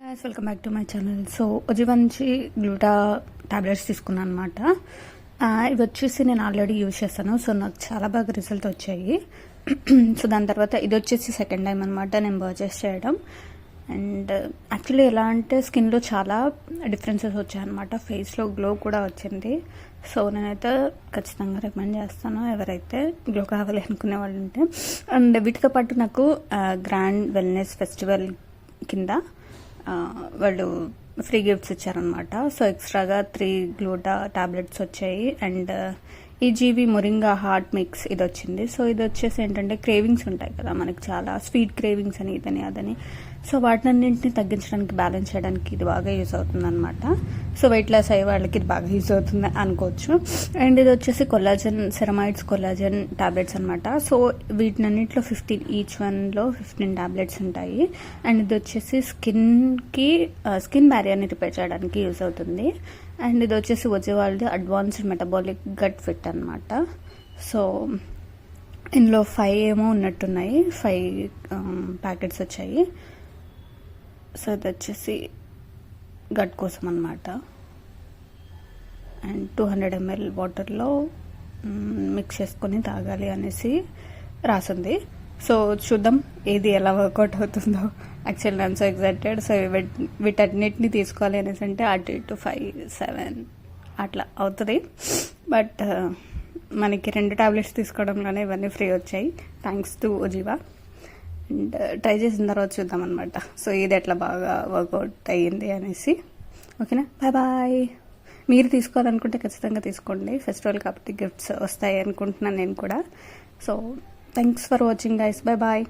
Guys welcome back to my channel. So ఉజివా నుంచి gluta tablets తీసుకున్నాను అనమాట. ఇవి వచ్చేసి నేను ఆల్రెడీ యూజ్ చేస్తాను. సో నాకు చాలా బాగా రిజల్ట్ వచ్చాయి. సో దాని తర్వాత ఇది వచ్చేసి సెకండ్ టైం అనమాట నేను పర్చేస్ చేయడం. అండ్ యాక్చువల్లీ ఎలా అంటే స్కిన్లో చాలా డిఫరెన్సెస్ వచ్చాయన్నమాట. ఫేస్లో గ్లో కూడా వచ్చింది. సో నేనైతే ఖచ్చితంగా రికమెండ్ చేస్తాను ఎవరైతే గ్లో కావాలి అనుకునే వాళ్ళు ఉంటే. అండ్ వీటితో పాటు నాకు గ్రాండ్ వెల్నెస్ ఫెస్టివల్ కింద వాళ్ళు ఫ్రీ గిఫ్ట్స్ ఇచ్చారనమాట. సో ఎక్స్ట్రాగా 3 గ్లూటా టాబ్లెట్స్ వచ్చాయి. And EGV moringa heart mix ఇది వచ్చింది. సో ఇది వచ్చేసి ఏంటంటే క్రేవింగ్స్ ఉంటాయి కదా మనకి, చాలా స్వీట్ క్రేవింగ్స్ అని ఇదని అదని. సో వాటినన్నింటినీ తగ్గించడానికి, బ్యాలెన్స్ చేయడానికి ఇది బాగా యూజ్ అవుతుంది అనమాట. సో వెయిట్ లాస్ అయ్యే వాళ్ళకి ఇది బాగా యూజ్ అవుతుంది అనుకోవచ్చు. అండ్ ఇది వచ్చేసి కొల్లాజన్ సెరమైడ్స్ కొల్లాజన్ టాబ్లెట్స్ అనమాట. సో వీటినన్నింటిలో 15 ఈచ్ వన్లో 15 టాబ్లెట్స్ ఉంటాయి. అండ్ ఇది వచ్చేసి స్కిన్ బ్యారియర్ని రిపేర్ చేయడానికి యూజ్ అవుతుంది. అండ్ ఇది వచ్చేసి వాళ్ళది అడ్వాన్స్డ్ మెటబాలిక్ గట్ ఫిట్ అనమాట. సో ఇందులో 5 ఏమో ఉన్నట్టున్నాయి, 5 ప్యాకెట్స్ వచ్చాయి. సో ఇది వచ్చేసి గట్ కోసం అనమాట. అండ్ 200 ml వాటర్లో మిక్స్ చేసుకొని తాగాలి అనేసి రాసింది. సో చూద్దాం ఏది ఎలా వర్కౌట్ అవుతుందో. Actually I'm so excited. So వీటన్నిటిని తీసుకోవాలి అనేసి అంటే అటు ఇటు 5-7 అట్లా అవుతుంది. బట్ మనకి 2 టాబ్లెట్స్ తీసుకోవడంలోనే ఇవన్నీ ఫ్రీ వచ్చాయి, థ్యాంక్స్ టు ఉజివా. అండ్ ట్రై చేసిన తర్వాత చూద్దాం అనమాట. సో ఇది ఎట్లా బాగా వర్కౌట్ అయ్యింది అనేసి. ఓకేనా, బాయ్ బాయ్. మీరు తీసుకోవాలనుకుంటే ఖచ్చితంగా తీసుకోండి. ఫెస్టివల్ కాబట్టి గిఫ్ట్స్ వస్తాయి అనుకుంటున్నాను నేను కూడా. So thanks for watching guys, bye bye.